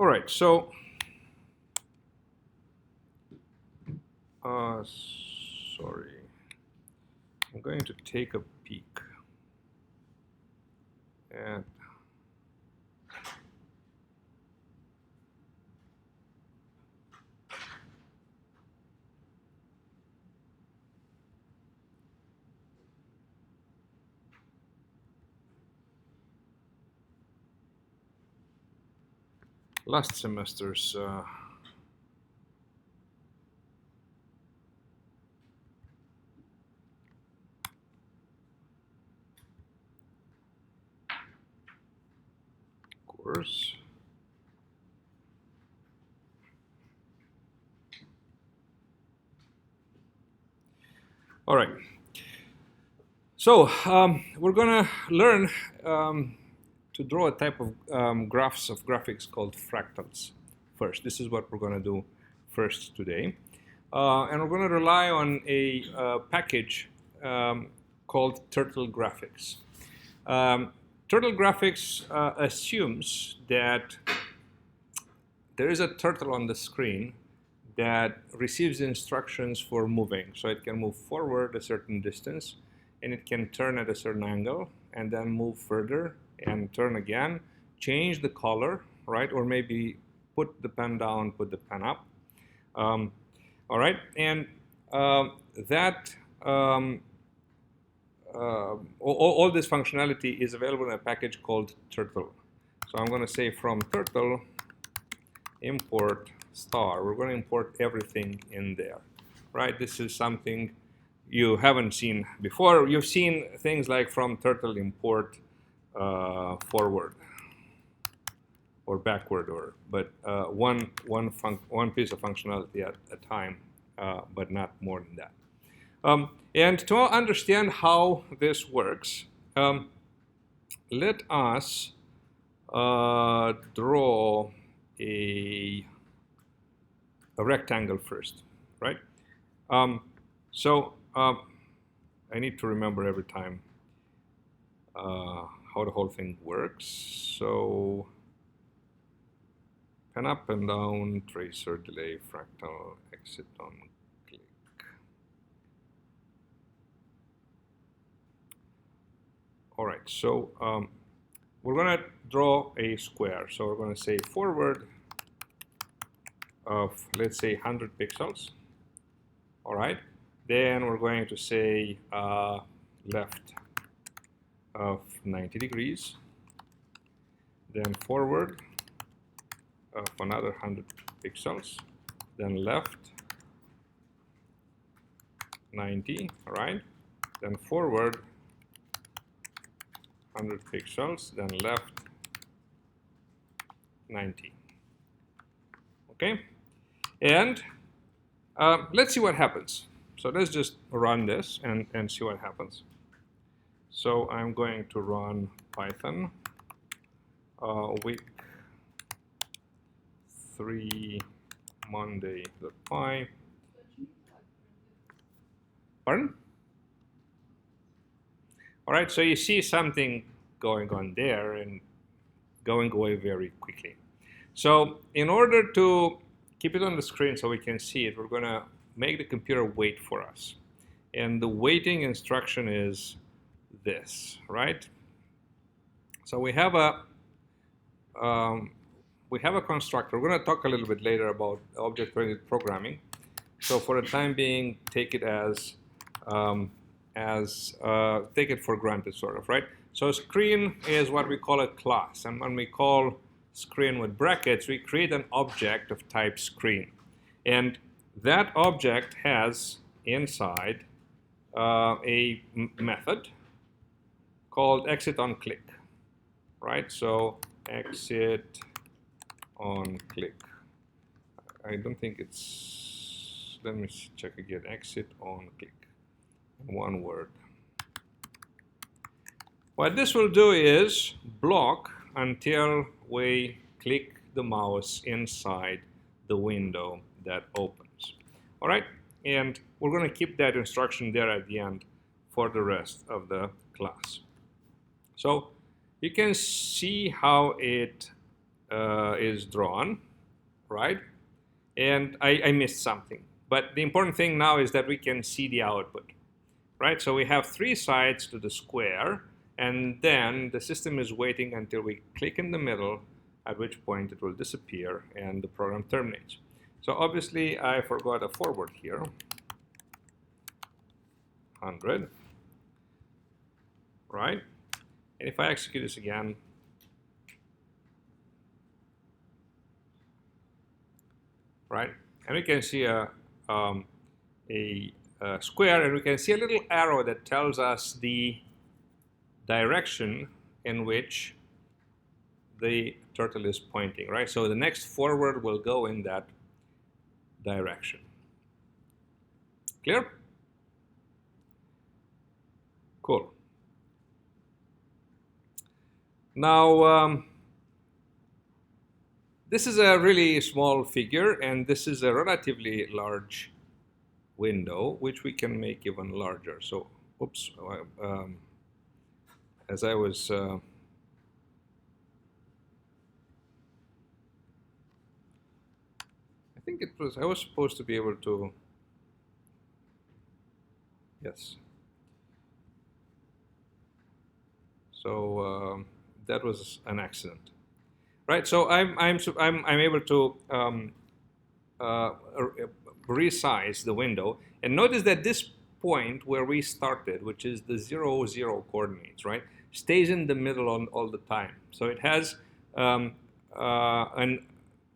All right, so sorry, I'm going to take a peek at last semester's course. All right. So we're going to learn to draw a type of graphics called fractals first. This is what we're going to do first today. And we're going to rely on a package called Turtle Graphics. Turtle Graphics assumes that there is a turtle on the screen that receives instructions for moving. So it can move forward a certain distance, and it can turn at a certain angle, and then move further and turn again, change the color, right? Or maybe put the pen down, put the pen up. All right, and all this functionality is available in a package called Turtle. So I'm going to say from Turtle import star. We're going to import everything in there, right? This is something you haven't seen before. You've seen things like from Turtle import forward or backward, but one piece of functionality at a time, but not more than that. And to understand how this works, let us draw a rectangle first, right? So I need to remember every time how the whole thing works. So pen up and down, tracer, delay, fractal, exit on click. All right, so we're going to draw a square. So we're going to say forward of, let's say, 100 pixels. All right. Then we're going to say left of 90 degrees. Then forward of another 100 pixels. Then left 90. All right. Then forward 100 pixels. Then left 90. Okay. And let's see what happens. So let's just run this and see what happens. So I'm going to run Python week 3 Monday.py. Pardon? All right, so you see something going on there and going away very quickly. So in order to keep it on the screen so we can see it, we're going to make the computer wait for us. And the waiting instruction is this, right? So we have a constructor. We're going to talk a little bit later about object-oriented programming. So for the time being, take it as take it for granted, sort of, right? So screen is what we call a class, and when we call screen with brackets, we create an object of type screen, and that object has inside a method called exit on click, right? So exit on click. I don't think it's, let me check again, exit on click, one word. What this will do is block until we click the mouse inside the window that opens. All right, and we're going to keep that instruction there at the end for the rest of the class. So you can see how it is drawn, right? And I missed something. But the important thing now is that we can see the output, right? So we have 3 sides to the square, and then the system is waiting until we click in the middle, at which point it will disappear and the program terminates. So obviously I forgot a forward here, 100, right? And if I execute this again, right, and we can see a square, and we can see a little arrow that tells us the direction in which the turtle is pointing, right? So the next forward will go in that direction. Clear? Cool. Now, this is a really small figure, and this is a relatively large window, which we can make even larger. So, oops, as I was I think I was supposed to be able to, yes. So that was an accident, right? So I'm able to resize the window, and notice that this point where we started, which is the 0, 0 coordinates, right, stays in the middle all the time. So it has an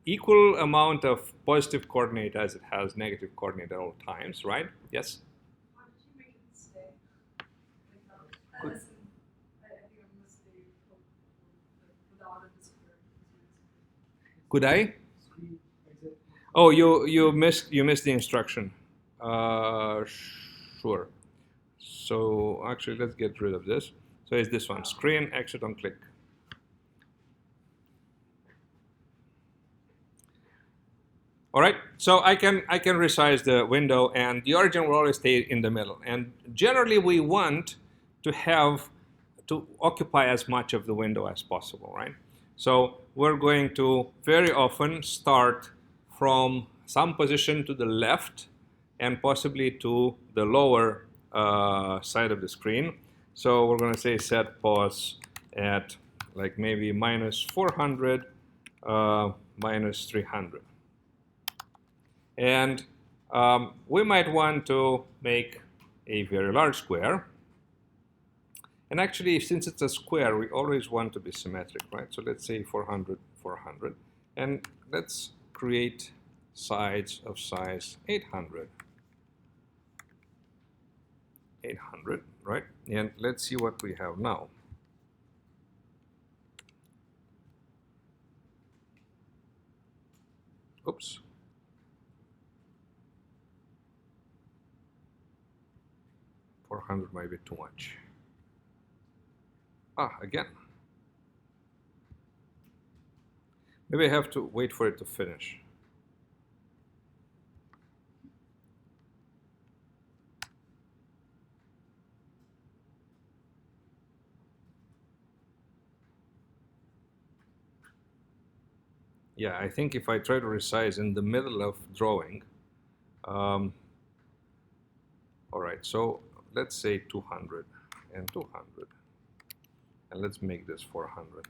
equal amount of positive coordinate as it has negative coordinate at all times, right? Yes? Why did you make it stay? Good. I think I missed without a disappear. Could I? Oh, you missed the instruction. Sure. So actually, let's get rid of this. So it's this one: screen exit on click. All right. So I can resize the window, and the origin will always stay in the middle. And generally, we want to occupy as much of the window as possible, right? So we're going to very often start from some position to the left and possibly to the lower side of the screen. So we're going to say set pause at like maybe minus 400, minus 300. And we might want to make a very large square. And actually, since it's a square, we always want to be symmetric, right? So let's say 400, 400. And let's create sides of size 800. 800, right? And let's see what we have now. Oops. $400 might be too much. Again. Maybe I have to wait for it to finish. Yeah, I think if I try to resize in the middle of drawing, all right, so let's say 200 and 200. And let's make this 400.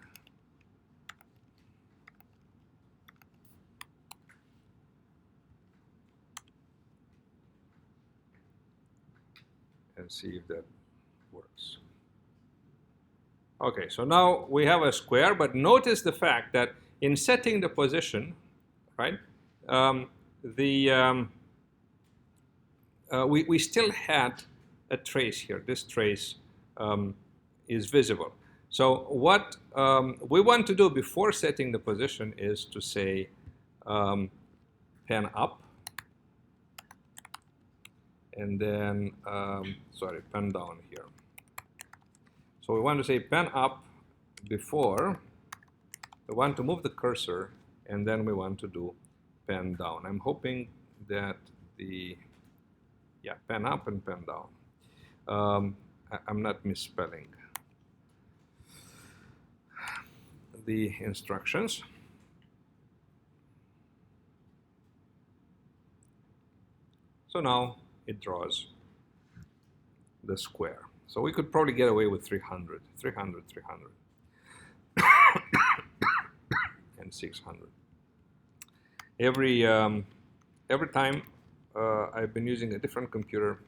And see if that works. Okay, so now we have a square, but notice the fact that in setting the position, right, we still had a trace here. This trace is visible. So what we want to do before setting the position is to say pen up, and then, sorry, pen down here. So we want to say pen up before. We want to move the cursor, and then we want to do pen down. I'm hoping that pen up and pen down. I'm not misspelling the instructions. So now it draws the square. So we could probably get away with 300, 300, 300, and 600. Every time I've been using a different computer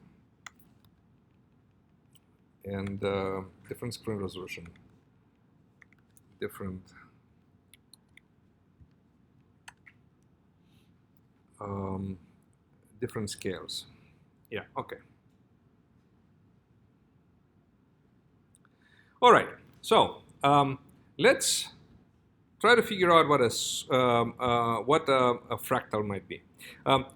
and different screen resolution, different different scales. Yeah, okay. All right, so let's try to figure out what a fractal might be.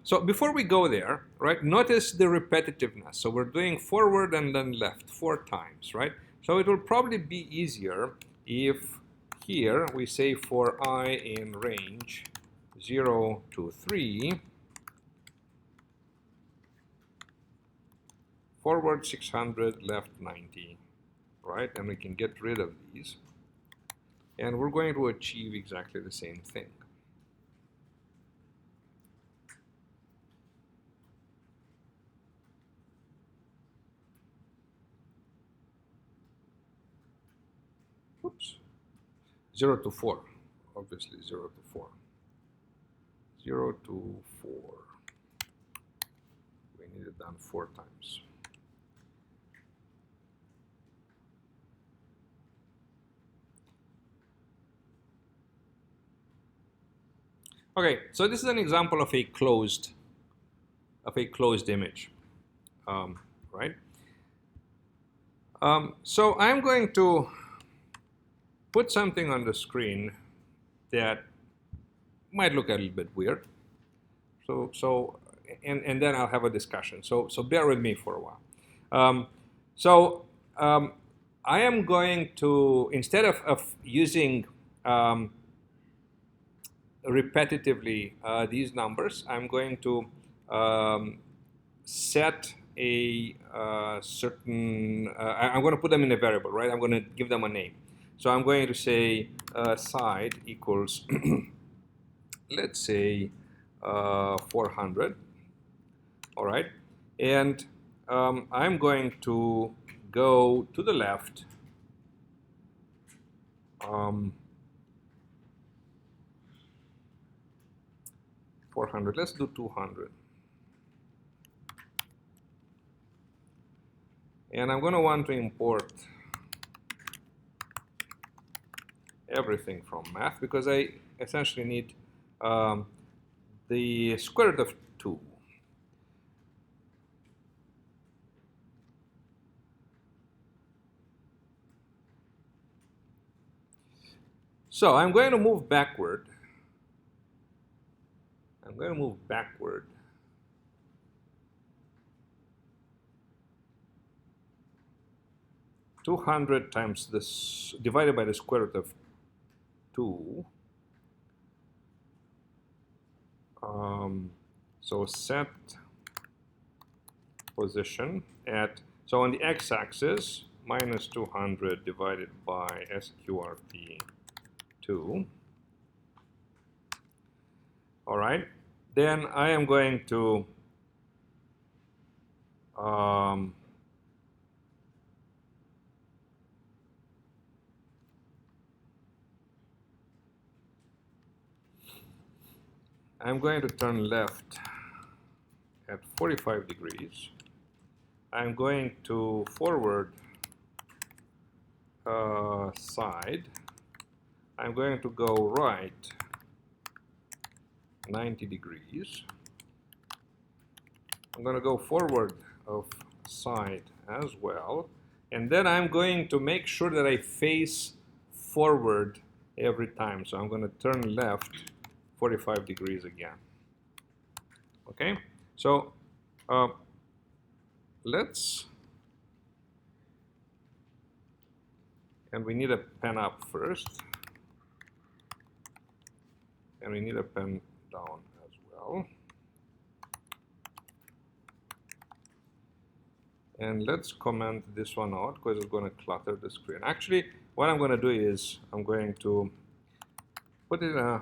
So before we go there, right, notice the repetitiveness. So we're doing forward and then left 4 times, right? So it will probably be easier if here we say for I in range 0 to 3, forward 600, left 90, right? And we can get rid of these. And we're going to achieve exactly the same thing. Oops. 0 to 4, obviously 0 to 4. 0 to 4. We need it done 4 times. Okay, so this is an example of a closed image, right? So I'm going to put something on the screen that might look a little bit weird. And then I'll have a discussion. So bear with me for a while. I am going to, instead of using repetitively these numbers, I'm going to set a certain, I'm going to put them in a variable, right? I'm going to give them a name. So I'm going to say side equals, let's say 400, all right? And I'm going to go to the left 400, let's do 200. And I'm going to want to import everything from math because I essentially need the square root of 2. So I'm going to move backward. I'm going to move backward. (200) times this divided by the square root of 2. So set position at, so on the x-axis, minus 200 divided by SQRT2. All right. Then I am going to I'm going to turn left at 45 degrees. I'm going to forward side. I'm going to go right 90 degrees. I'm going to go forward of side as well. And then I'm going to make sure that I face forward every time. So I'm going to turn left 45 degrees again. Okay, so let's, and we need a pen up first, and we need a pen down as well. And let's comment this one out because it's going to clutter the screen. Actually, what I'm going to do is I'm going to put it in a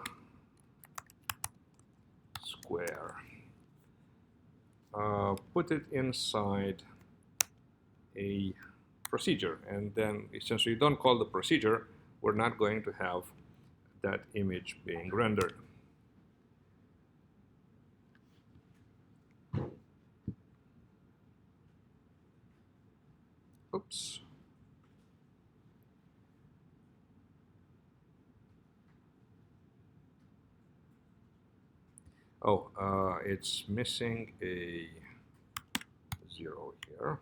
square. put it inside a procedure, and then since we don't call the procedure, we're not going to have that image being rendered. Oops. Oh, it's missing a 0 here.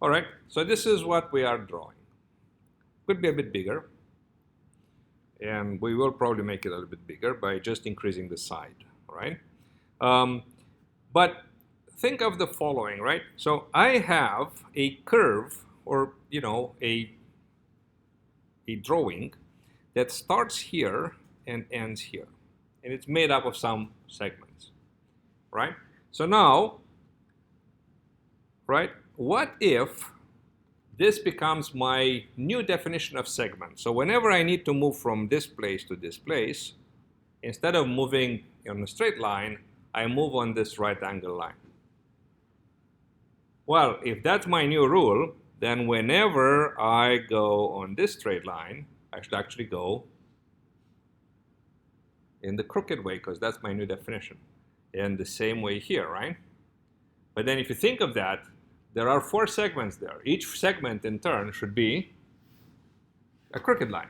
All right, so this is what we are drawing. Could be a bit bigger, and we will probably make it a little bit bigger by just increasing the side, right? But think of the following, right? So I have a curve, or a drawing that starts here and ends here, and it's made up of some segments, right? So now, right, what if this becomes my new definition of segment? So whenever I need to move from this place to this place, instead of moving on a straight line, I move on this right angle line. Well, if that's my new rule, then whenever I go on this straight line, I should actually go in the crooked way, because that's my new definition. And the same way here, right? But then if you think of that, there are 4 segments there. Each segment in turn should be a crooked line.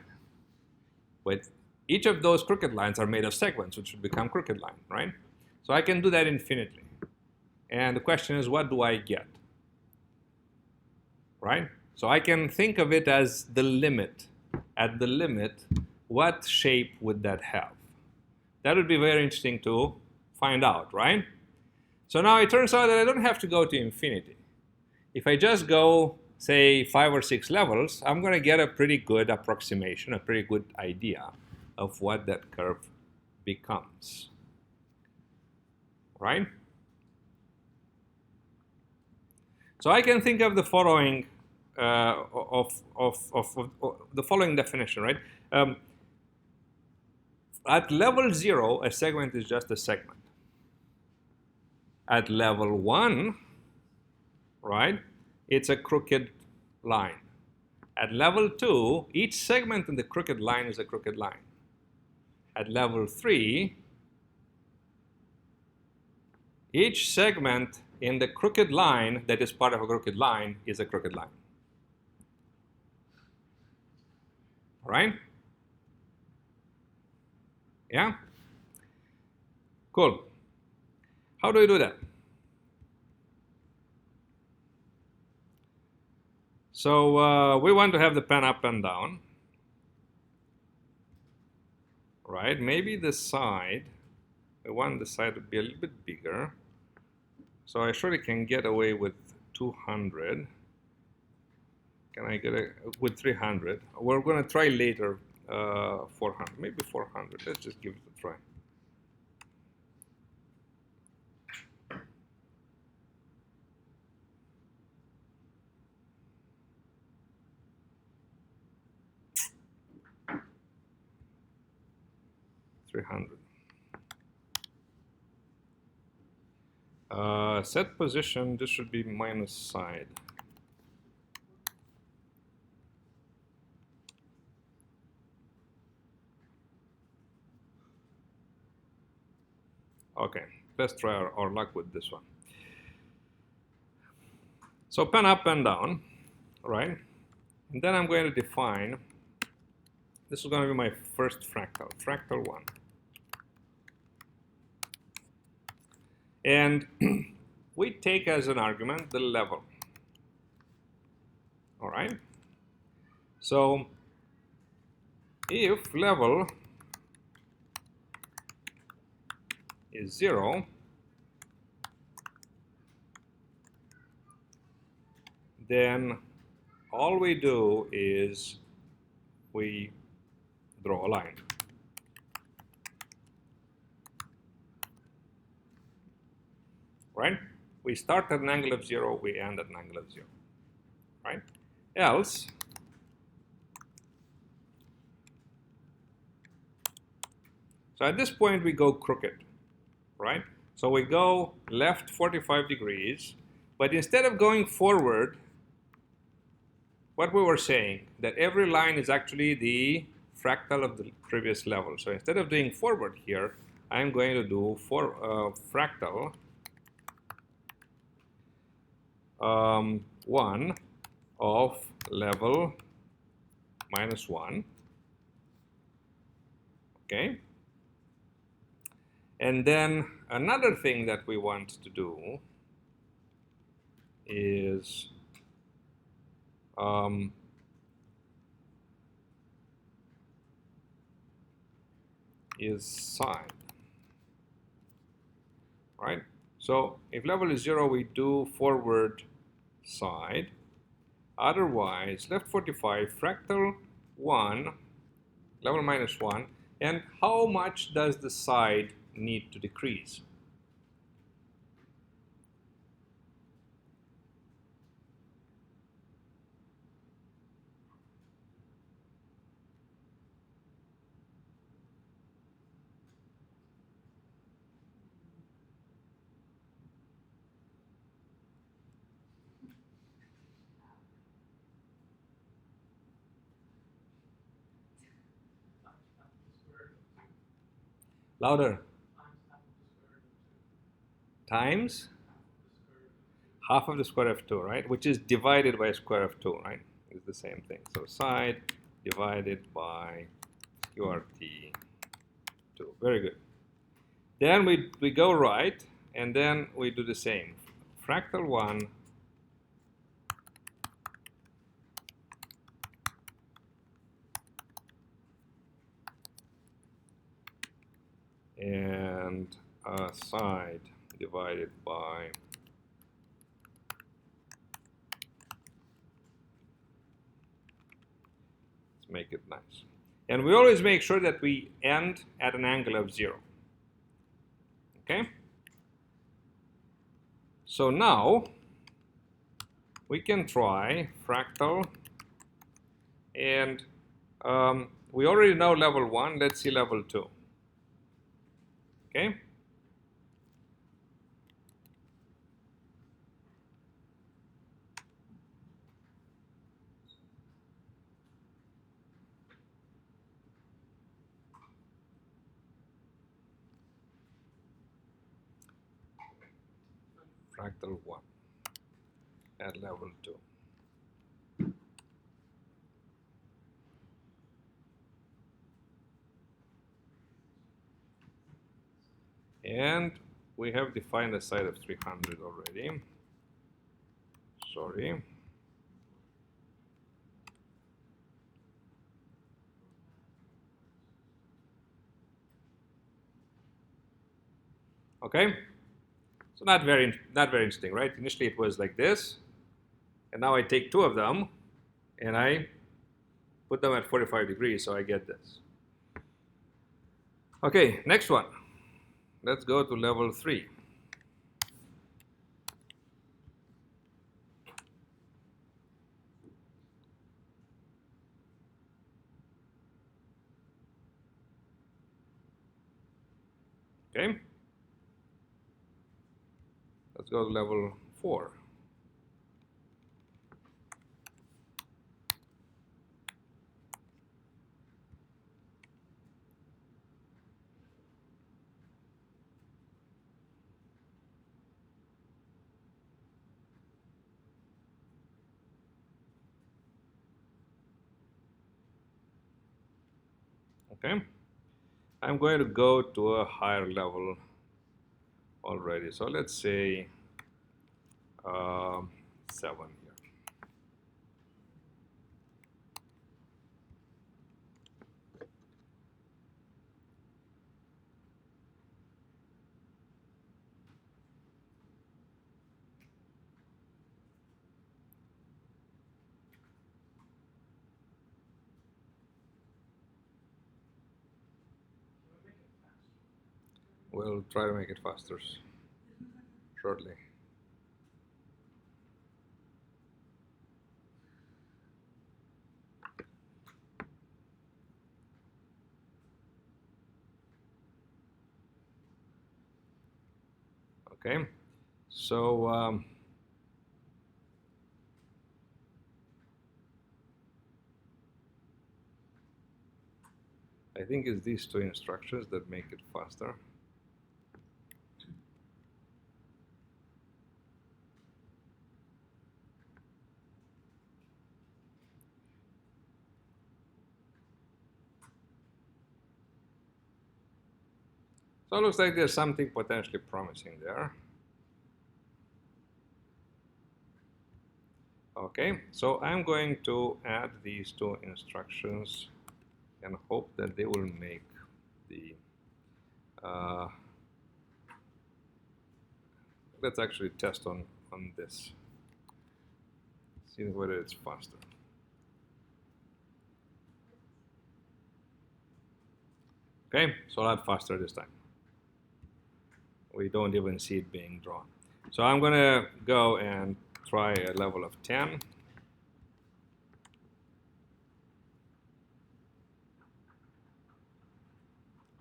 But each of those crooked lines are made of segments, which should become crooked line, right? So I can do that infinitely. And the question is, what do I get? Right? So I can think of it as the limit. At the limit, what shape would that have? That would be very interesting to find out, right? So now it turns out that I don't have to go to infinity. If I just go, say, 5 or 6 levels, I'm going to get a pretty good approximation, a pretty good idea of what that curve becomes, right? So I can think of the following the following definition, right? At level 0, a segment is just a segment. At level 1, right, it's a crooked line. At level 2, each segment in the crooked line is a crooked line. At level 3, each segment in the crooked line that is part of a crooked line is a crooked line. All right? Yeah? Cool. How do we do that? So we want to have the pen up and down, right? Maybe the side, we want the side to be a little bit bigger. So I surely can get away with 200. Can I get with 300? We're going to try later 400, maybe 400. Let's just give it a try. Set position, this should be minus side. Okay, let's try our luck with this one. So pen up and down, right? And then I'm going to define, this is going to be my first fractal, fractal 1. And we take as an argument the level. All right? So if level is 0, then all we do is we draw a line. Right? We start at an angle of 0, we end at an angle of 0, right? Else, so at this point we go crooked, right? So we go left 45 degrees, but instead of going forward, what we were saying, that every line is actually the fractal of the previous level. So instead of doing forward here, I'm going to do fractal 1 of level -1, okay? And then another thing that we want to do is side, right? So if level is 0, we do forward side. Otherwise, left 45, fractal 1, level -1, and how much does the side need to decrease? Louder. Times half of the square of 2, right? Which is divided by square of 2, right? It's the same thing. So side divided by QRT 2. Very good. Then we go right, and then we do the same. Fractal 1 and side divided by make it nice. And we always make sure that we end at an angle of 0. Okay? So now we can try fractal, and we already know level 1. Let's see level 2. Okay? Fractal 1 at level 2. And we have defined a side of 300 already. Sorry. Okay? So not very interesting, right? Initially it was like this, and now I take 2 of them, and I put them at 45 degrees, so I get this. Okay, next one. Let's go to level 3. Okay? Let's go to level 4. Okay? I'm going to go to a higher level already. So let's say 7 here. We'll try to make it faster shortly. Okay, so I think it's these two instructions that make it faster. So it looks like there's something potentially promising there. Okay, so I'm going to add these two instructions and hope that they will make the let's actually test on this, see whether it's faster. Okay, so a lot faster this time. We don't even see it being drawn. So I'm gonna go and try a level of 10.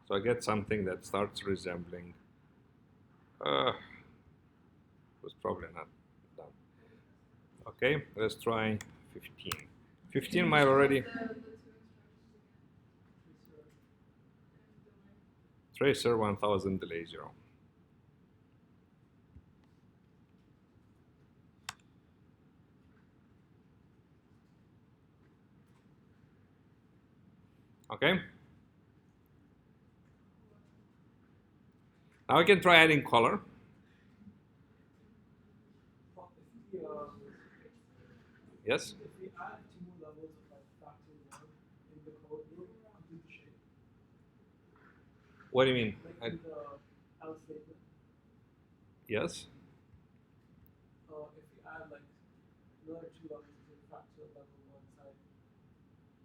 So I get something that starts resembling, was probably not done. Okay, let's try 15. 15 might already, The two instructions again. tracer 1000 delay 0. Okay, now we can try adding color. Yes? If we add 2 more levels of like fractal 1 in the code, we'll complete the shape. What do you mean? Like in the else statement. Yes? If we add like another 2 levels to the fractal level 1 side,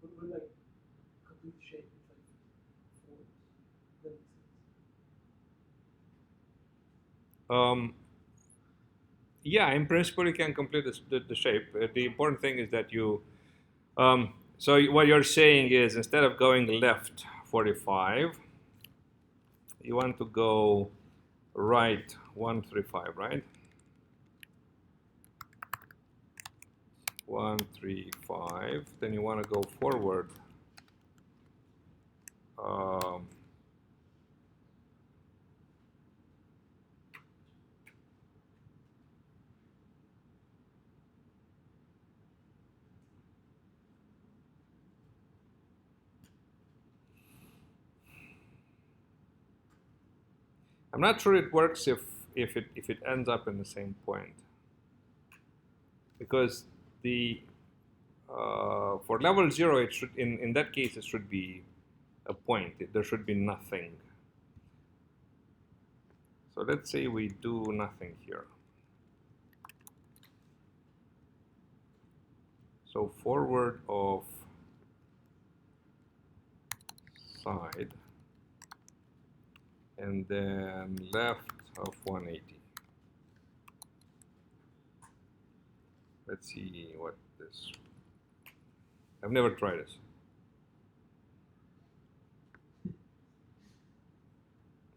we'll like complete the shape with like 4. Then Yeah, in principle, you can complete the shape. The important thing is that you, so what you're saying is instead of going left 45, you want to go right 135, right? 135, then you want to go forward. I'm not sure it works if it ends up in the same point, because the for level 0 it should in that case it should be a point. There should be nothing. So let's say we do nothing here. So forward of side and then left of 180. Let's see what this, I've never tried this.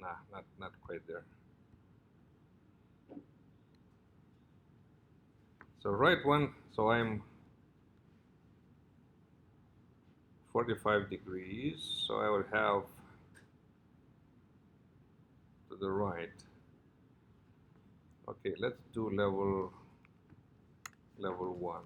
Nah, not quite there. So right one, so I'm 45 degrees, so I will have to the right. Okay, let's do level 1.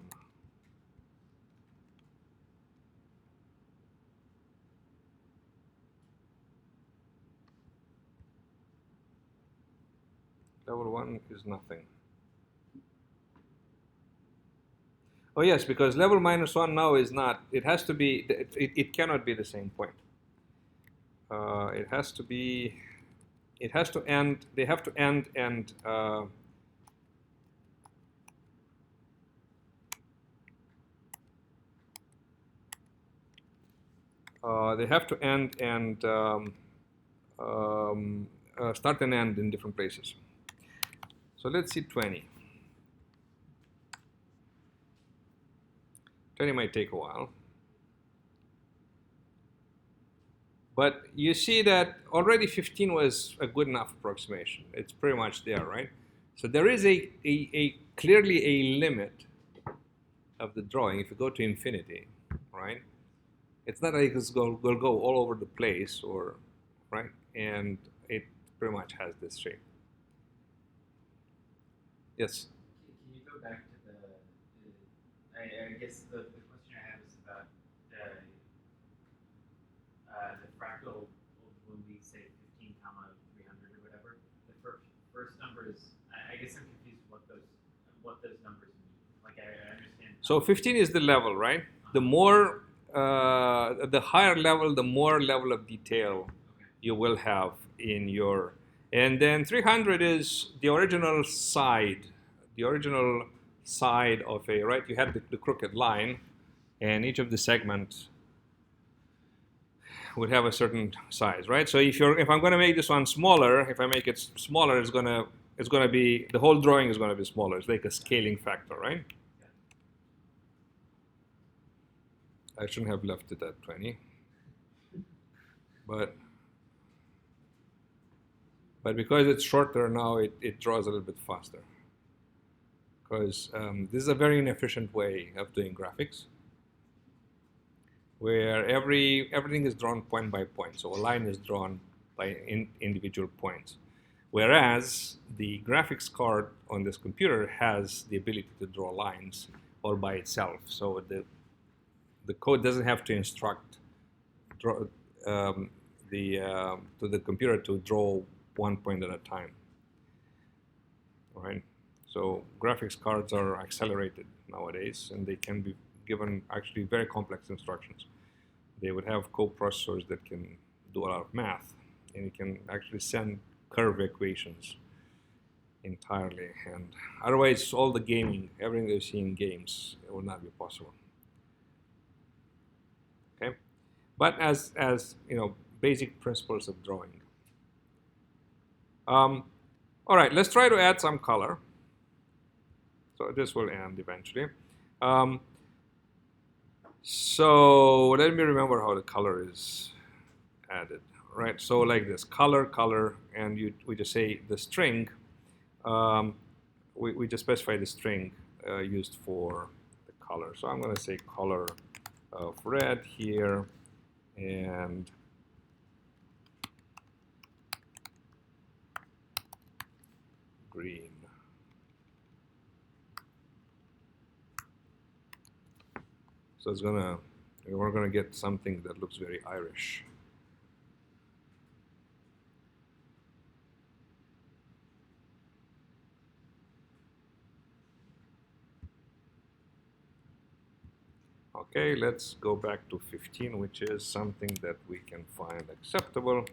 Level 1 is nothing. Oh yes, because level -1 now is not, it has to be, it cannot be the same point. It has to be, it has to end, they have to end and they have to end and start and end in different places. So let's see 20. 20 might take a while. But you see that already 15 was a good enough approximation. It's pretty much there, right? So there is a clearly a limit of the drawing. If you go to infinity, right? It's not like it's will go all over the place, or right, and it pretty much has this shape. Yes. Can you go back to I guess the question I have is about the fractal when we say 15 comma 300 or whatever. The first number is, I guess I'm confused what those numbers mean. Like I understand. So 15 is the level, right? The more, the higher level, the more level of detail you will have in your, and then 300 is the original side of a, right? You had the crooked line, and each of the segments would have a certain size, right? So if I'm going to make this one smaller, if I make it smaller, it's going to be, the whole drawing is going to be smaller. It's like a scaling factor, right? I shouldn't have left it at 20, but because it's shorter now, it draws a little bit faster. Because this is a very inefficient way of doing graphics, where everything is drawn point by point. So a line is drawn by individual points, whereas the graphics card on this computer has the ability to draw lines all by itself. So the code doesn't have to instruct to the computer to draw one point at a time. All right. So graphics cards are accelerated nowadays, and they can be given actually very complex instructions. They would have coprocessors that can do a lot of math, and you can actually send curve equations entirely. And otherwise, all the gaming, everything that you see in games, it will not be possible. Okay, but as you know, basic principles of drawing. All right, let's try to add some color. So this will end eventually. So let me remember how the color is added, right? So like this, color, and we just say the string. We just specify the string used for the color. So I'm going to say color of red here, and green. So we're gonna get something that looks very Irish. Okay, let's go back to 15, which is something that we can find acceptable.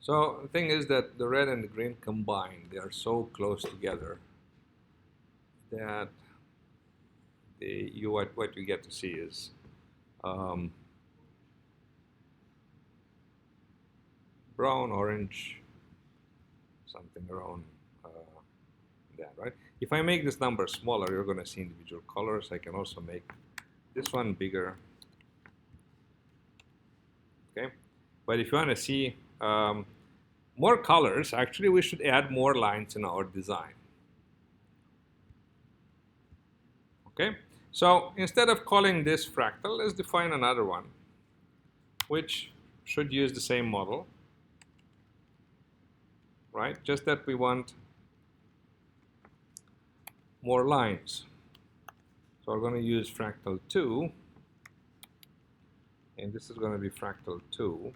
So the thing is that the red and the green combined, they are so close together that what you get to see is brown, orange, something around that, right? If I make this number smaller, you're going to see individual colors. I can also make this one bigger. Okay, but if you want to see more colors, actually we should add more lines in our design. Okay, so instead of calling this fractal, let's define another one which should use the same model, right? Just that we want more lines. So we're going to use fractal 2, and this is going to be fractal 2.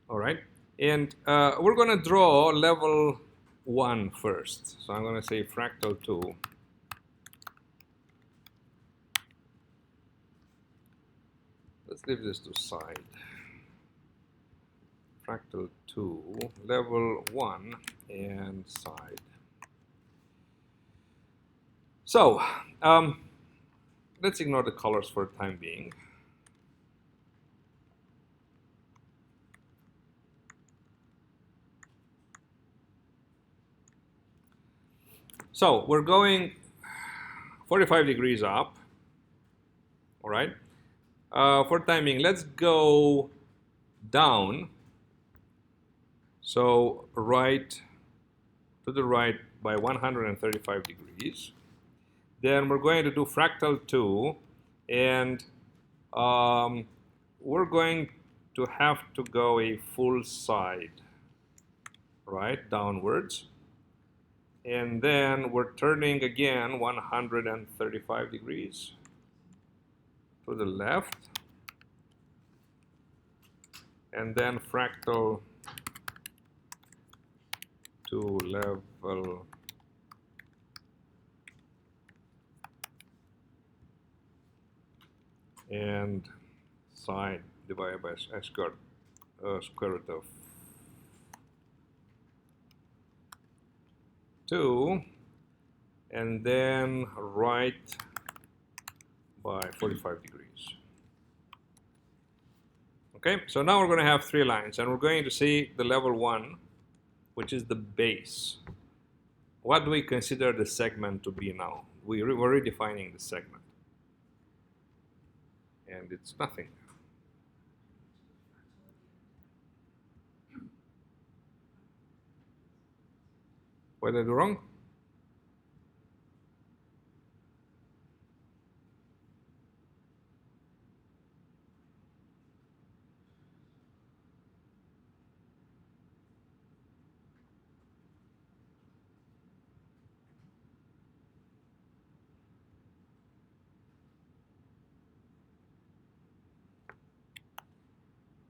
All right, and we're going to draw level 1 first. So I'm going to say fractal 2. Let's leave this to side. Fractal 2, level 1, and side. So let's ignore the colors for the time being. So we're going 45 degrees up. All right. For timing, let's go down. So right to the right by 135 degrees. Then we're going to do fractal 2, and we're going to have to go a full side, right, downwards. And then we're turning again 135 degrees to the left. And then fractal to level and sine divided by s squared, square root of 2, and then right by 45 degrees. Okay, so now we're going to have 3 lines, and we're going to see the level 1, which is the base. What do we consider the segment to be now? We're redefining the segment, and it's nothing. What did I do wrong?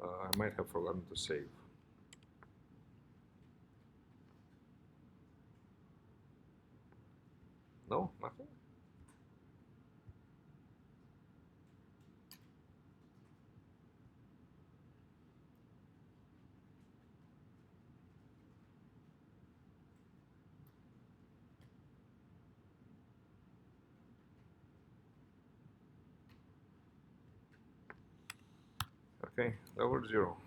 I might have forgotten to save. No, nothing? Okay, level 0.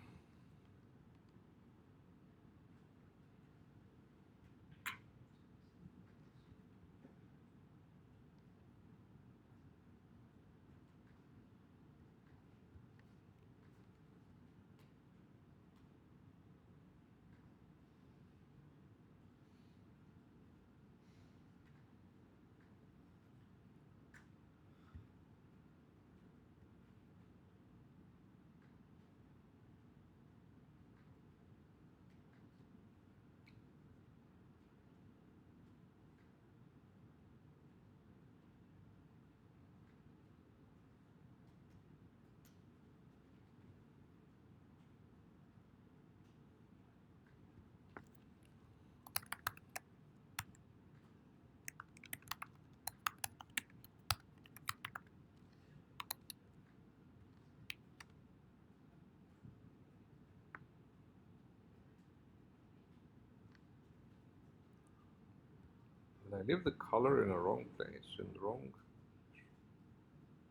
Did I leave the color in the wrong place? In the wrong?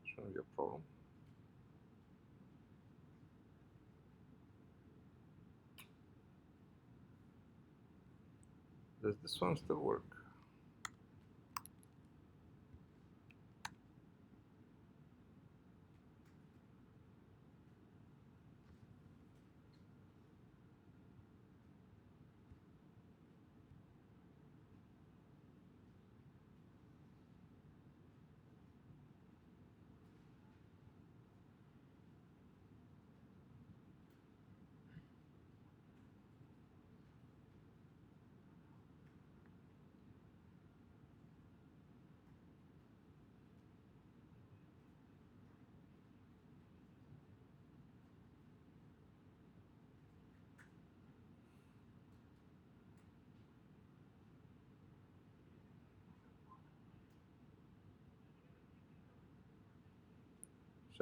Shouldn't be a problem. Does this one still work?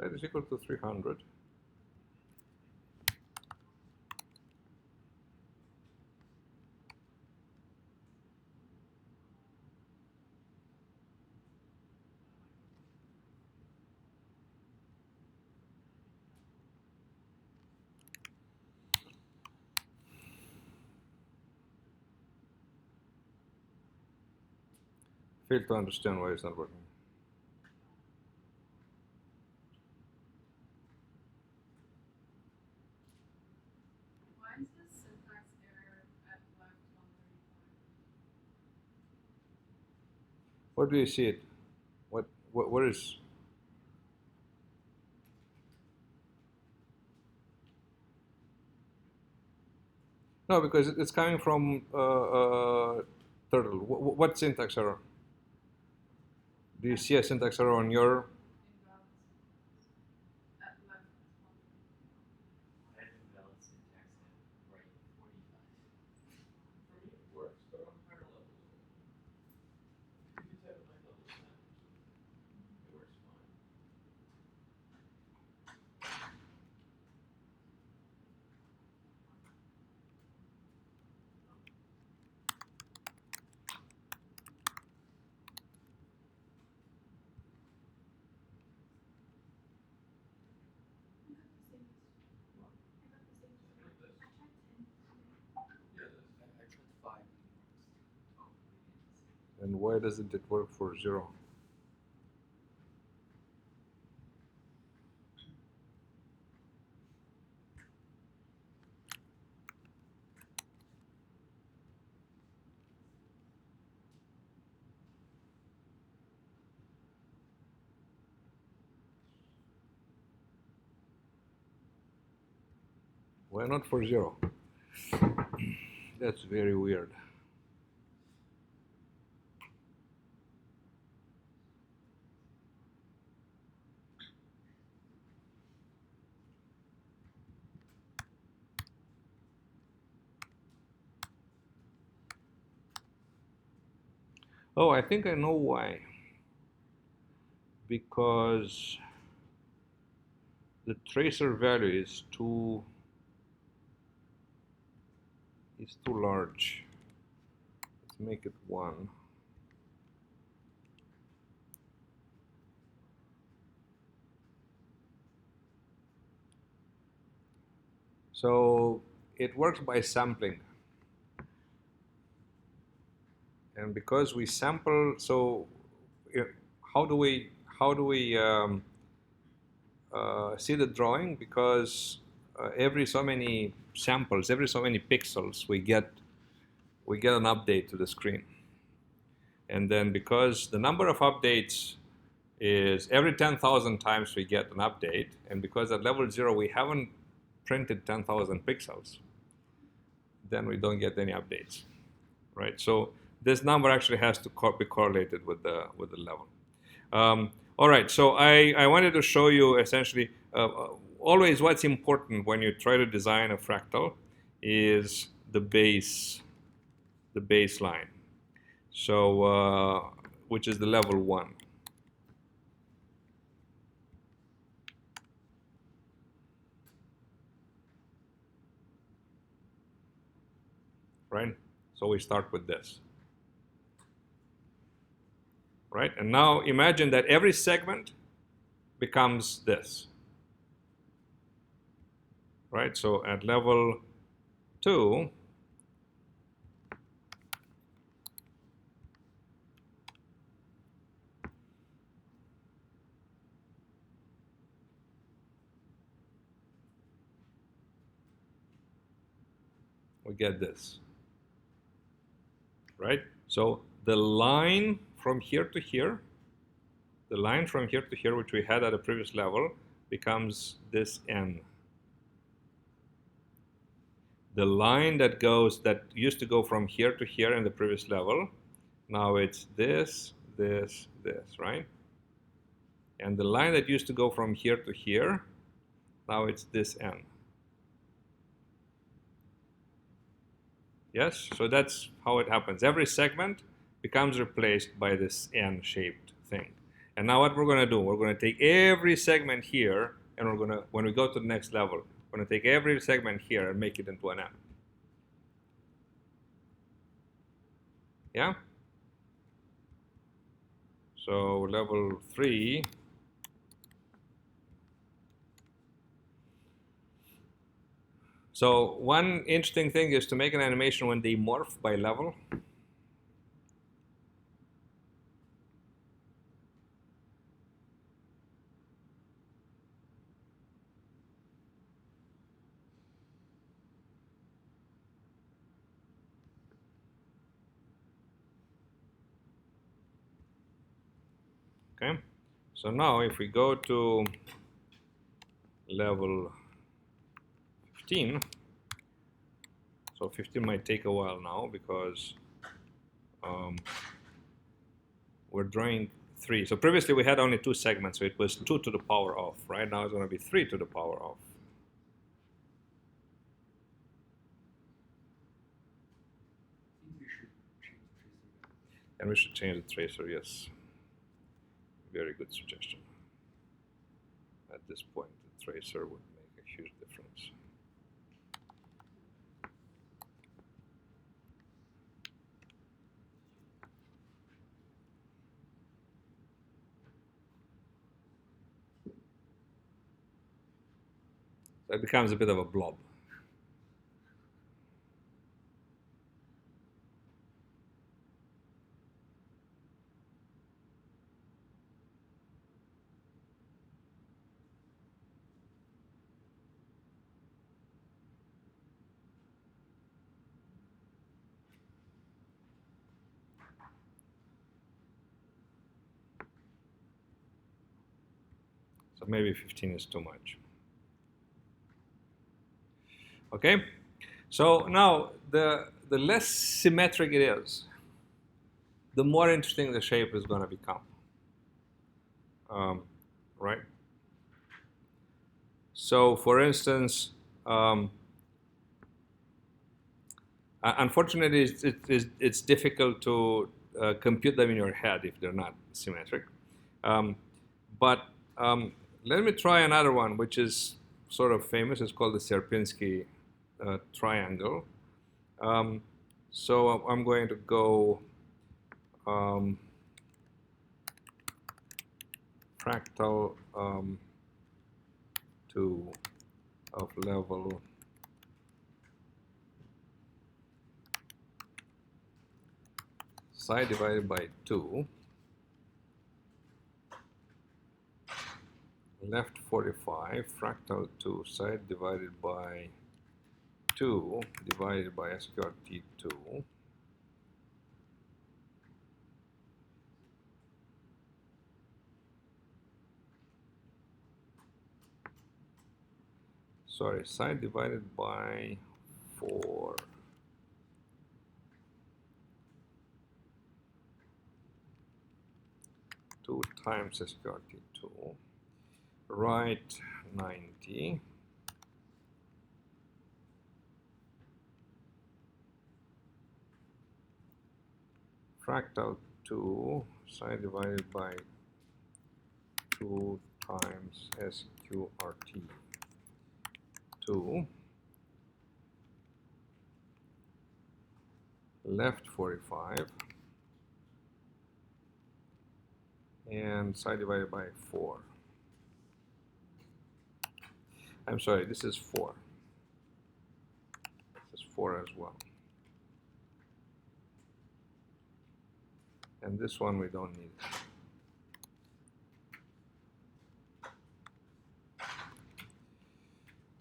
Side is equal to 300. fail to understand why it's not working. Why is this syntax error at left 135? Where do you see it? Where is? No, because it's coming from Turtle. What syntax error? Do you see a syntax error on your? Invalid syntax at left 135. I have invalid syntax at right 45. For me, it works, but on higher levels, you can type at my level sentence. It works fine. I tried 5. And why doesn't it work for 0? Why not for 0? That's very weird. Oh, I think I know why. Because the tracer value is too large. Let's make it 1. So it works by sampling. And because we sample, so how do we see the drawing? Because every so many samples, every so many pixels, we get an update to the screen. And then because the number of updates is every 10,000 times we get an update, and because at level 0 we haven't printed 10,000 pixels, then we don't get any updates, right? So this number actually has to be correlated with the level. All right, so I wanted to show you essentially always what's important when you try to design a fractal is the baseline. So which is the level 1. Right? So we start with this. Right? And now imagine that every segment becomes this. Right? So at level 2, we get this. Right? So the line from here to here, which we had at a previous level, becomes this n. The line that used to go from here to here in the previous level, now it's this, right? And the line that used to go from here to here, now it's this n. Yes, so that's how it happens. Every segment becomes replaced by this n-shaped thing. And now what we're going to do, we're going to take every segment here, and we're going to, when we go to the next level, we're going to take every segment here and make it into an n. Yeah? So level 3. So one interesting thing is to make an animation when they morph by level. Okay, so now if we go to level 15, so 15 might take a while now because we're drawing 3. So previously we had only 2 segments, so it was 2 to the power of. Right now it's going to be 3 to the power of. And we should change the tracer, yes. Very good suggestion. At this point, the tracer would make a huge difference. So it becomes a bit of a blob. So maybe 15 is too much. Okay, so now the less symmetric it is, the more interesting the shape is going to become. Right? So for instance, unfortunately, it's difficult to compute them in your head if they're not symmetric. But let me try another one, which is sort of famous. It's called the Sierpinski triangle. So I'm going to go fractal 2 of level side divided by 2, left 45, fractal 2 side divided by 2 divided by SQRT2, sorry, side divided by 4, two times SQRT2, right 90, fractal 2 side divided by 2 times SQRT2, left 45, and side divided by 4. I'm sorry, this is 4. This is 4 as well. And this one we don't need.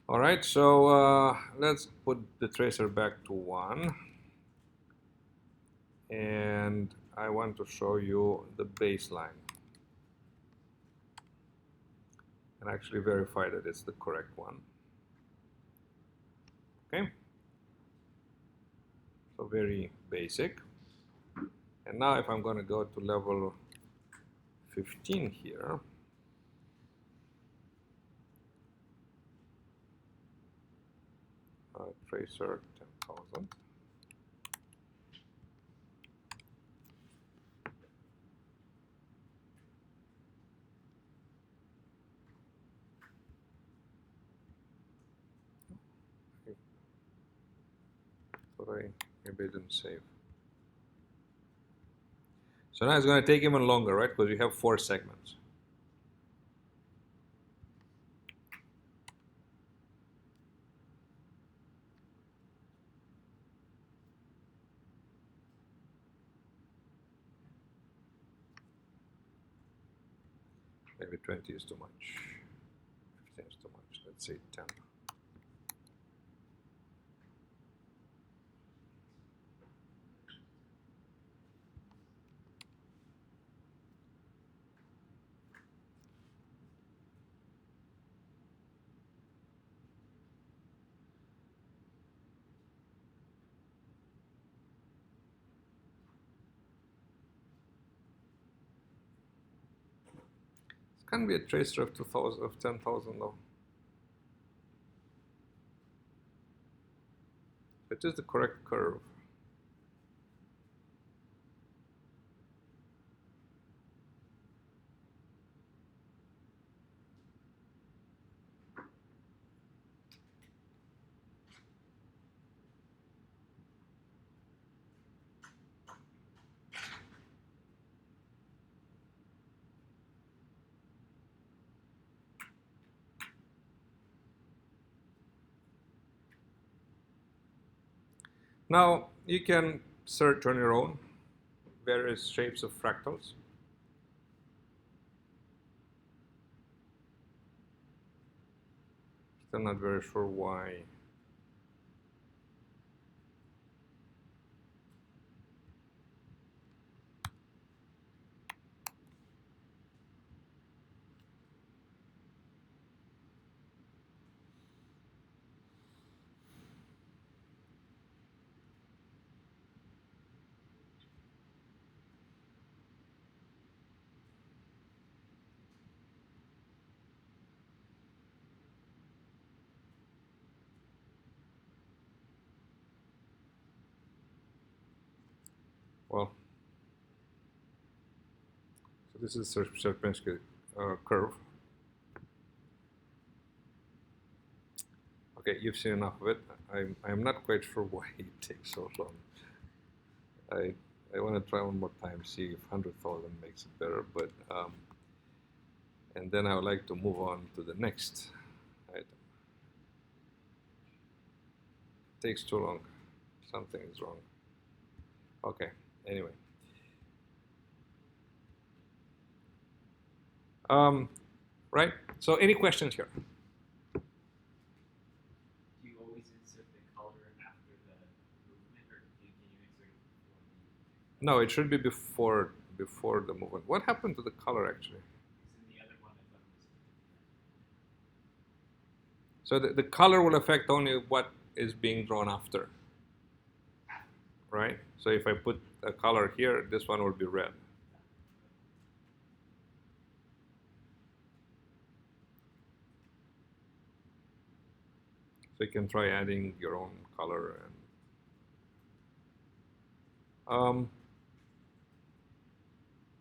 All right, so let's put the tracer back to 1. And I want to show you the baseline. And actually verify that it's the correct one. Okay? So very basic. And now if I'm going to go to level 15 here, tracer 10,000. Sorry, maybe I didn't save. So now it's going to take even longer, right? Because we have 4 segments. Maybe 20 is too much. 15 is too much. Let's say 10. Can't be a tracer of 2,000 of 10,000 though. It is the correct curve. Now you can search on your own various shapes of fractals. Still not very sure why. Well, so this is Sierpinski curve. Okay, you've seen enough of it. I'm not quite sure why it takes so long. I want to try one more time, see if 100,000 makes it better, but and then I would like to move on to the next item. It takes too long. Something is wrong. Okay, anyway. Right, so any questions here? Do you always insert the color after the movement, or can you insert it before the? No, it should be before the movement. What happened to the color actually? Because in the other one, I thought it was. So the color will affect only what is being drawn after, right? So if I put a color here, this one will be red. So you can try adding your own color. And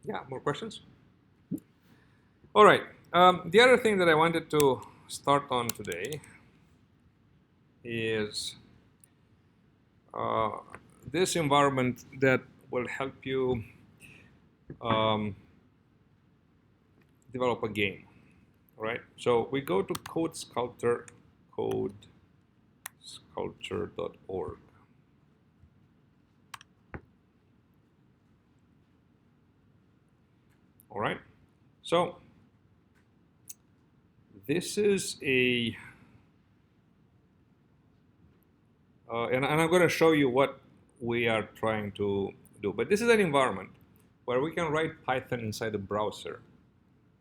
yeah, more questions? All right. The other thing that I wanted to start on today is this environment that will help you develop a game, right? So we go to CodeSculptor, codesculpture.org. All right. So this is a and I'm going to show you what we are trying to do. But this is an environment where we can write Python inside the browser,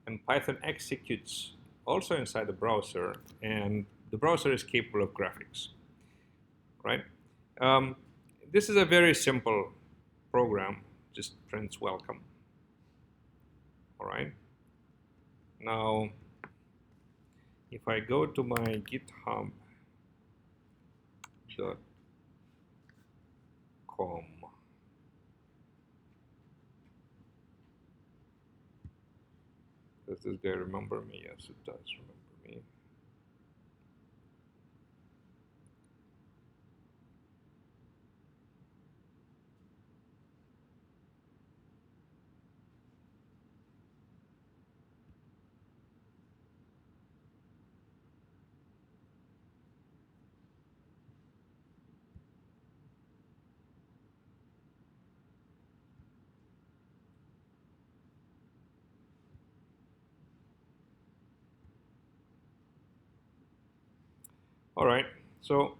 and Python executes also inside the browser, and the browser is capable of graphics, right? This is a very simple program, just prints welcome. All right. Now, if I go to my GitHub.com, does this guy remember me? Yes, it does remember me. All right, so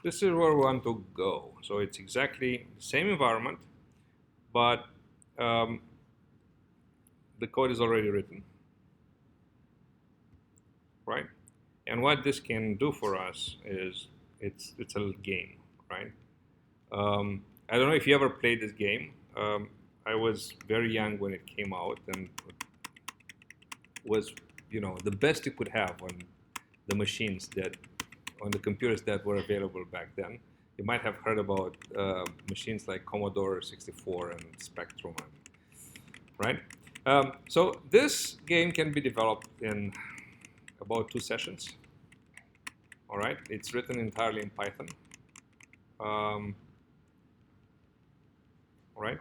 this is where we want to go. So it's exactly the same environment, but the code is already written, right? And what this can do for us is it's a little game, right? I don't know if you ever played this game. I was very young when it came out, and was, you know, the best you could have on the machines on the computers that were available back then. You might have heard about machines like Commodore 64 and Spectrum, right? So this game can be developed in about 2 sessions. All right, it's written entirely in Python. All right.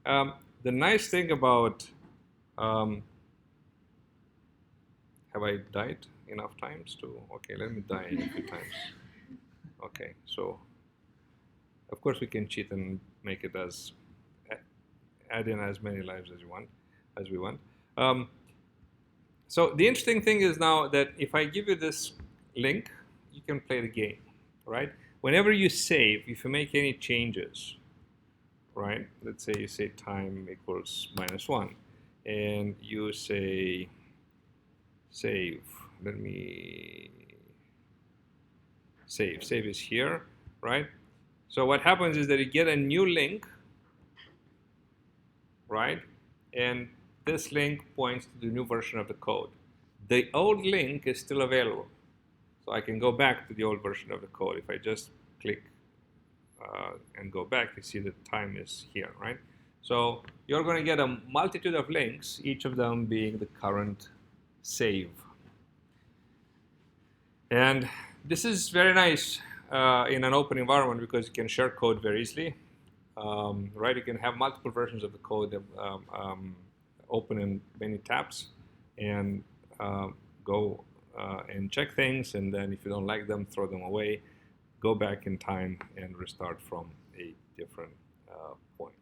The nice thing about have I died enough times to? Okay, let me die a few times. Okay, so of course we can cheat and make it as add in as many lives as we want. So the interesting thing is now that if I give you this link, you can play the game, right? Whenever you save, if you make any changes, right? Let's say you say time equals -1, and you say save. Let me save. Save is here, right? So what happens is that you get a new link, right? And this link points to the new version of the code. The old link is still available. So I can go back to the old version of the code. If I just click and go back, you see the time is here, right? So you're going to get a multitude of links, each of them being the current save. And this is very nice in an open environment because you can share code very easily, right? You can have multiple versions of the code open in many tabs and go and check things, and then if you don't like them, throw them away, go back in time and restart from a different point.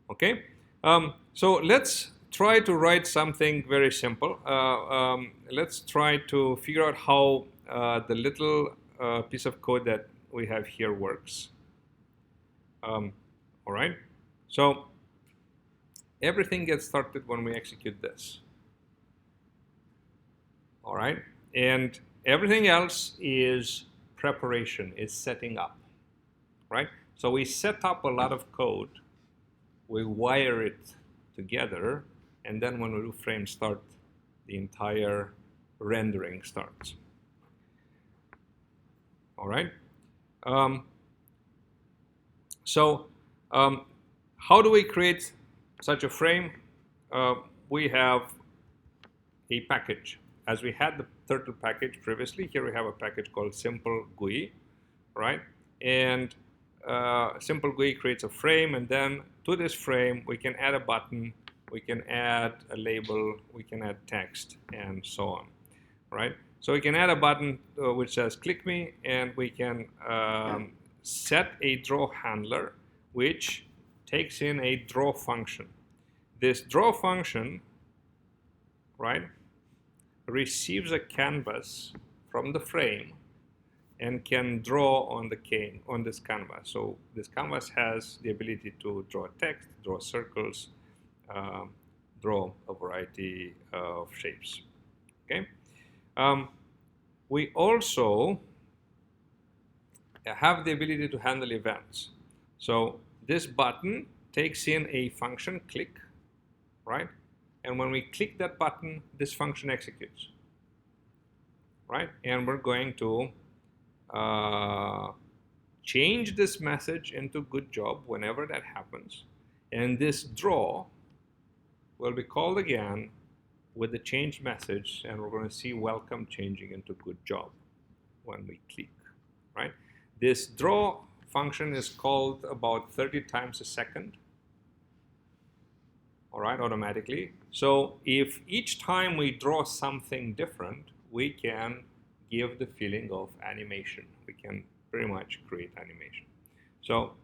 Okay, so let's try to write something very simple. Let's try to figure out how the little piece of code that we have here works. All right, so everything gets started when we execute this. All right, and everything else is preparation, is setting up, right? So we set up a lot of code, we wire it together, and then when we do frame start, the entire rendering starts. All right. How do we create such a frame? We have a package. As we had the Turtle package previously, here we have a package called Simple GUI, right? And Simple GUI creates a frame, and then to this frame we can add a button, we can add a label, we can add text, and so on, right? So we can add a button which says click me, and we can set a draw handler which takes in a draw function. This draw function, right, receives a canvas from the frame and can draw on this canvas. So this canvas has the ability to draw text, draw circles, draw a variety of shapes. Okay. We also have the ability to handle events. So this button takes in a function click, right? And when we click that button, this function executes, right? And we're going to change this message into good job whenever that happens. And this draw will be called again with the change message, and we're going to see welcome changing into good job when we click, right? This draw function is called about 30 times a second, all right, automatically. So if each time we draw something different, we can give the feeling of animation. We can pretty much create animation. So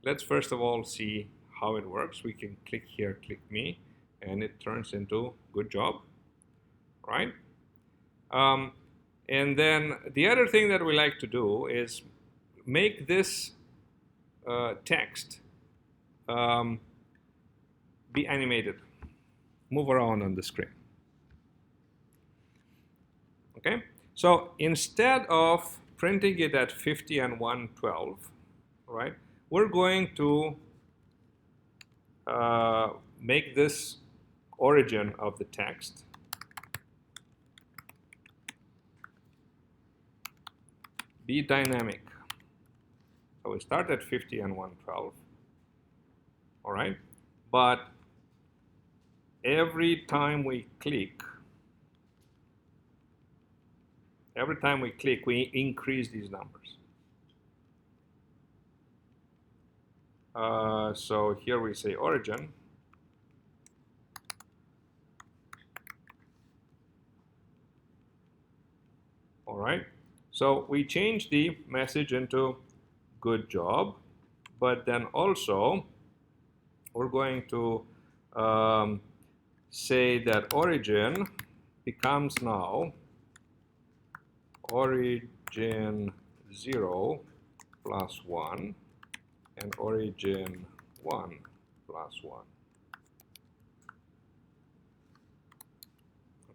let's first of all see how it works. We can click here, click me, and it turns into good job, right? And then the other thing that we like to do is make this text be animated, move around on the screen. Okay, so instead of printing it at 50 and 112, right? We're going to make this origin of the text be dynamic. So we start at 50 and 112, all right? But every time we click, we increase these numbers. So here we say origin. All right. So we change the message into good job, but then also we're going to say that origin becomes now origin 0 plus 1 and origin 1 plus 1.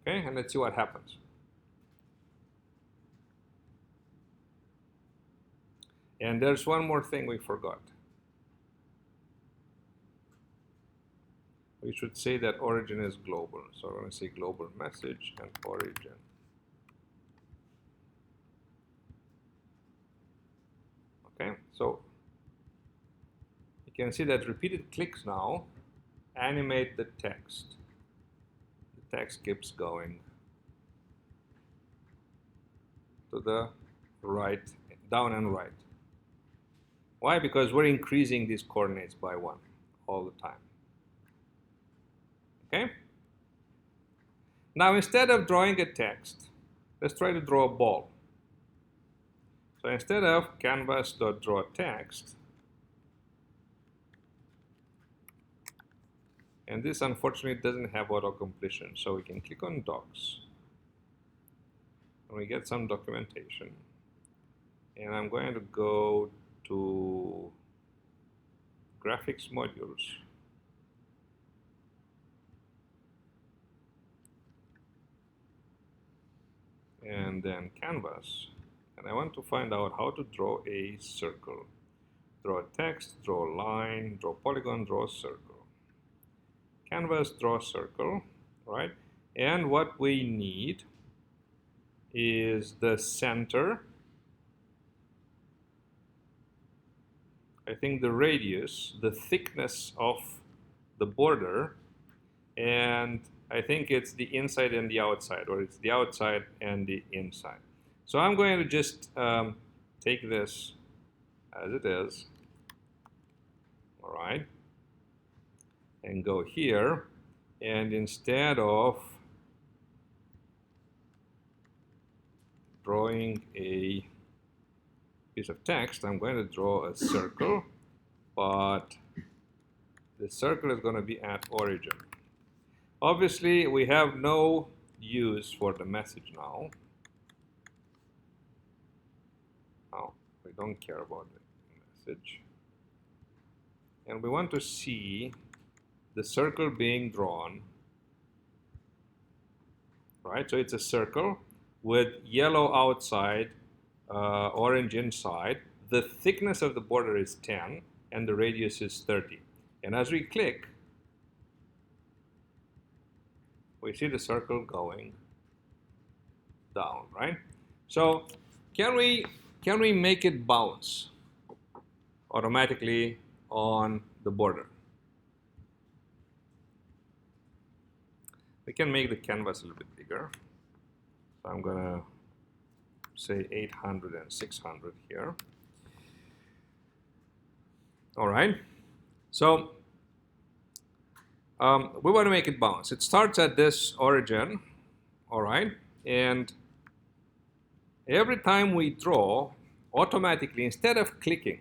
Okay, and let's see what happens. And there's one more thing we forgot. We should say that origin is global. So we're going to say global message and origin. Okay, so you can see that repeated clicks now animate the text. The text keeps going to the right, down and right. Why? Because we're increasing these coordinates by 1 all the time. Okay? Now instead of drawing a text, let's try to draw a ball. So instead of canvas.draw text, and this unfortunately doesn't have auto-completion, so we can click on docs and we get some documentation. And I'm going to go to graphics modules. And then canvas. And I want to find out how to draw a circle. Draw a text, draw a line, draw a polygon, draw a circle. Canvas, draw a circle, right? And what we need is the center. I think the radius, the thickness of the border, and I think it's the inside and the outside, or it's the outside and the inside. So I'm going to just take this as it is, all right, and go here, and instead of drawing a piece of text, I'm going to draw a circle, but the circle is going to be at origin. Obviously, we have no use for the message now. Oh, we don't care about the message. And we want to see the circle being drawn, right? So it's a circle with yellow outside, orange inside. The thickness of the border is 10 and the radius is 30. And as we click, we see the circle going down, right? So can we make it bounce automatically on the border? We can make the canvas a little bit bigger. So I'm gonna say 800 and 600 here. All right. So we want to make it bounce. It starts at this origin, all right, and every time we draw, automatically, instead of clicking,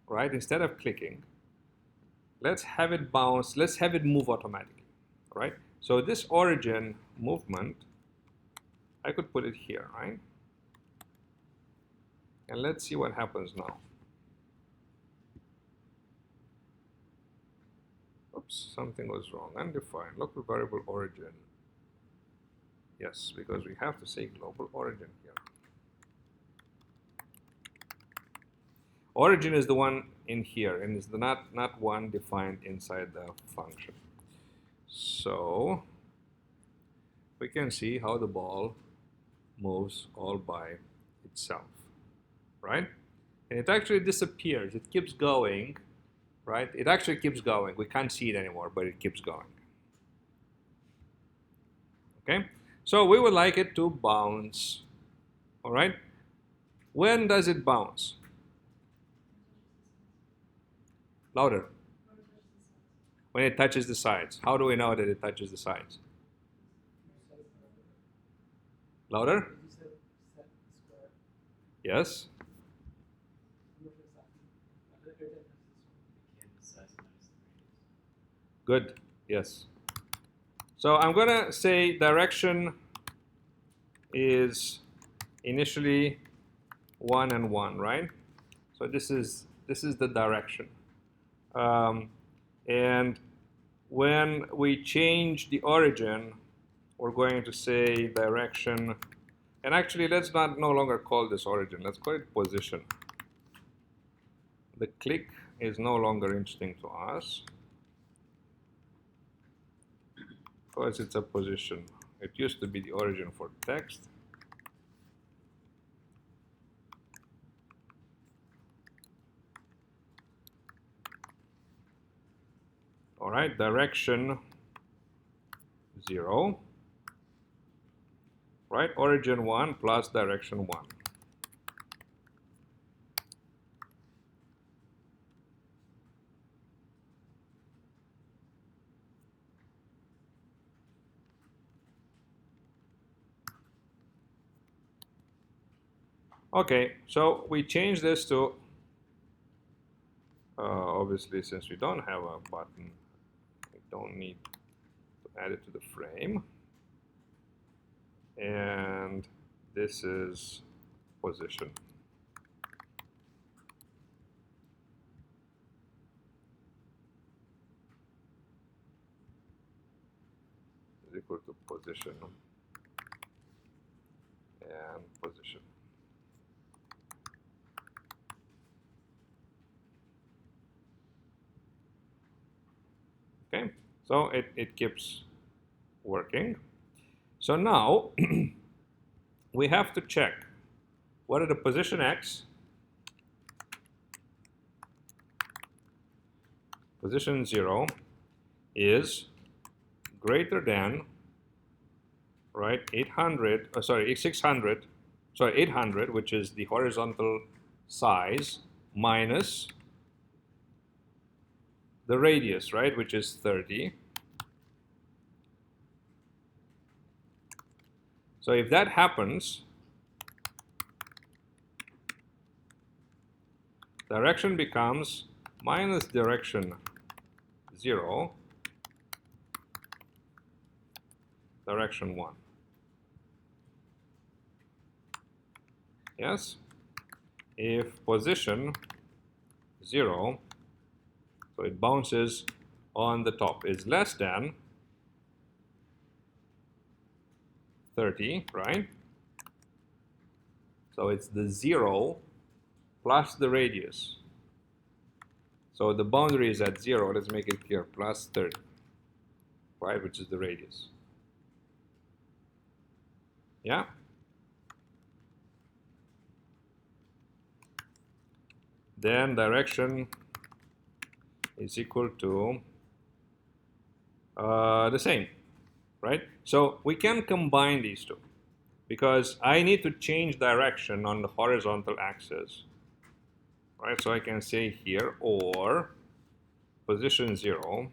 right, instead of clicking, let's have it bounce, let's have it move automatically, all right? So this origin movement, I could put it here, right? And let's see what happens now. Oops, something was wrong. Undefined local variable origin. Yes, because we have to say global origin here. Origin is the one in here, and is not one defined inside the function. So we can see how the ball moves all by itself, right? And it actually disappears. It keeps going, right? It actually keeps going. We can't see it anymore, but it keeps going. Okay? So we would like it to bounce, all right? When does it bounce? Louder. When it touches the sides. How do we know that it touches the sides? Louder? You said set square. Yes. I'm not sure exactly. Again, the size minus the radius. Good. Yes. So I'm going to say direction is initially 1 and 1, right? So this is the direction. And when we change the origin, we're going to say direction, and actually let's no longer call this origin, let's call it position. The click is no longer interesting to us because it's a position. It used to be the origin for text. All right, direction 0, right? Origin 1 plus direction 1. Okay, so we change this to, obviously since we don't have a button, we don't need to add it to the frame. And this is position. Is equal to position and position. Okay, so it keeps working. So now we have to check whether the position x, position 0, is greater than, right, 800, 800, which is the horizontal size, minus the radius, right, which is 30. So if that happens, direction becomes minus direction 0, direction 1. Yes? If position 0, so it bounces on the top, is less than 30, right? So it's the 0 plus the radius. So the boundary is at 0, let's make it clear, plus 30, right, which is the radius. Yeah? Then direction is equal to the same, right? So we can combine these two because I need to change direction on the horizontal axis, right? So I can say here, or position 0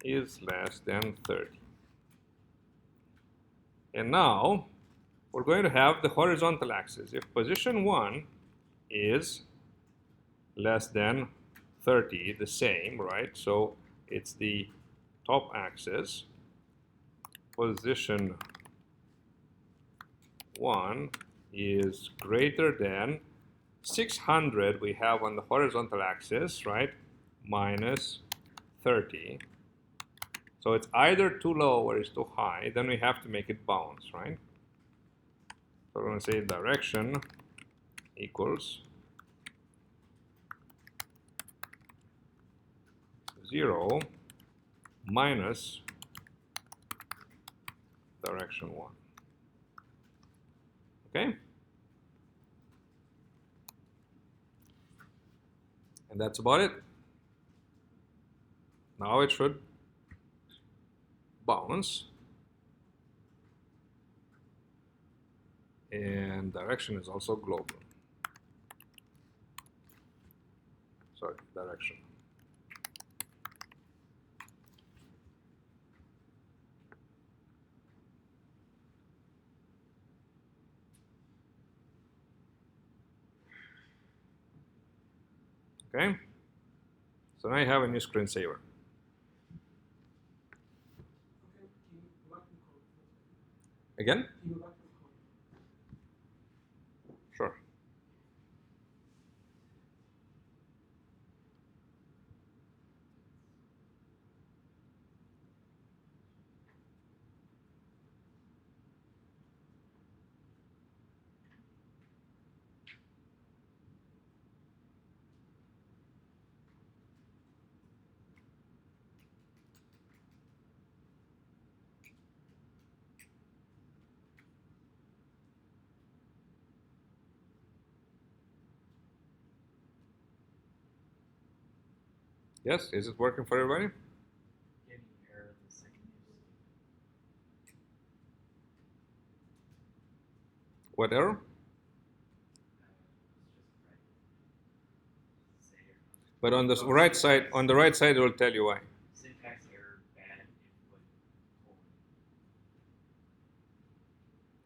is less than 30. And now we're going to have the horizontal axis. If position 1 is less than 30, the same, right? So it's the top axis. Position 1 is greater than 600 we have on the horizontal axis, right? Minus 30. So it's either too low or it's too high. Then we have to make it bounce, right? So we're going to say direction equals 0 minus direction 1. Okay? And that's about it. Now it should bounce. And direction is also global. Sorry, direction. Okay, so now you have a new screensaver. Okay, can you go back to code? Again? Can you go back to code? Sure. Yes, is it working for everybody? Getting error the second you What error? say or But on the right side, it will tell you why. syntax error bad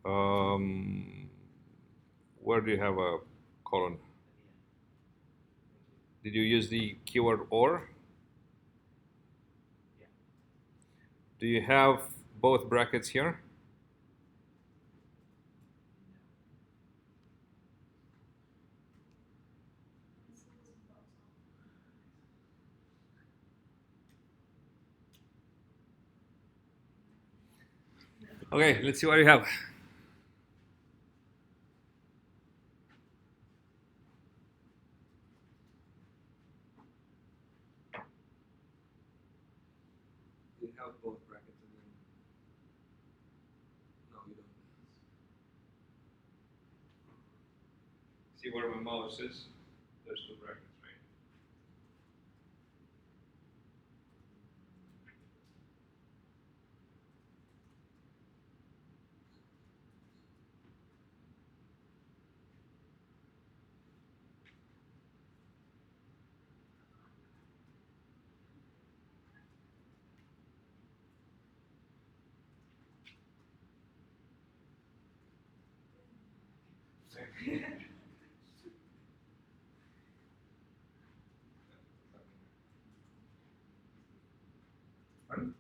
input Where do you have a colon? at the end. Did you use the keyword or? Yeah. Do you have both brackets here? Okay, let's see what you have. You have both brackets in them. No, you don't. See where my mouse is? There's two brackets, right? Pardon?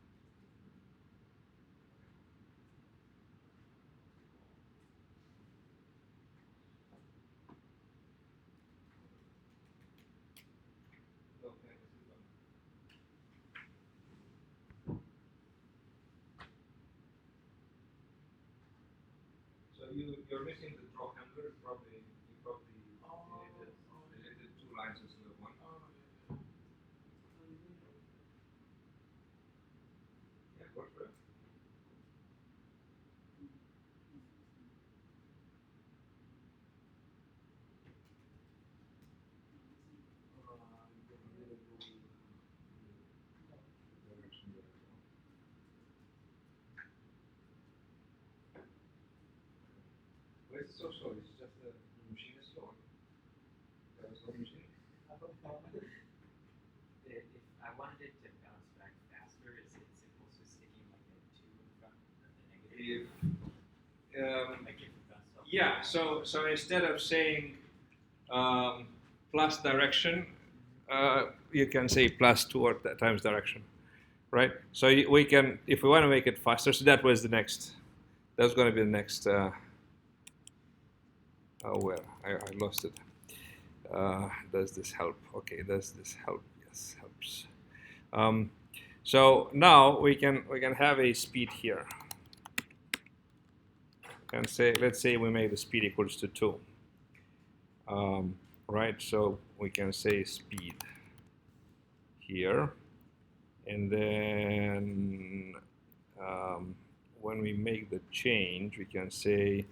So you're missing the draw handler. Probably deleted two lines instead of one. Yeah, works for it. Why is it so slow? It's just the machine is slow. There was no machine. If I wanted it to bounce back faster, is it simple to sticking like a 2 in front of the negative? Like if it bounced off Yeah. So instead of saying plus direction, you can say plus 2 or times direction, right? So we can, if we want to make it faster. So that was the next. That's going to be the next. Well, I lost it. Does this help? Okay, does this help? Yes, helps. So now we can have a speed here. And say, let's say we make the speed equals to 2. right? So we can say speed here, and then when we make the change, we can say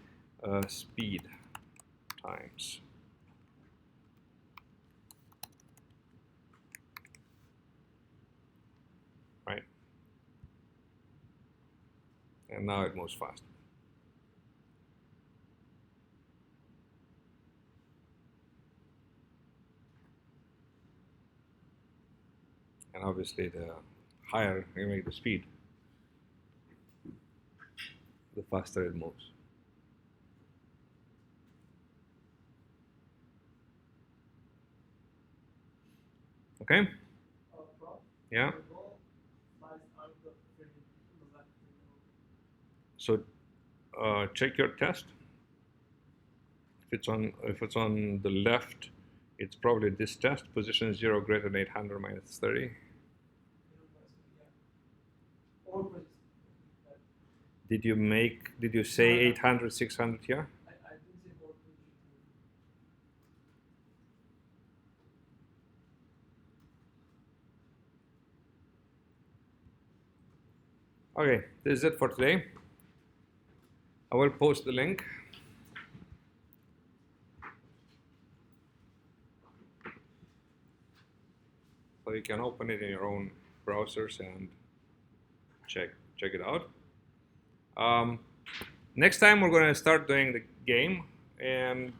speed times. Right? And now it moves faster. And obviously, the higher you make the speed, the faster it moves. Okay? Prof, Yeah. the ball flies out of the frame on the left and So check your test. If it's on the left, it's probably this test, position 0 greater than 800 minus 30. or position. Did you say 800, 600 here? I didn't say or position. Okay, this is it for today. I will post the link. So you can open it in your own browsers and check it out. Next time we're going to start doing the game, and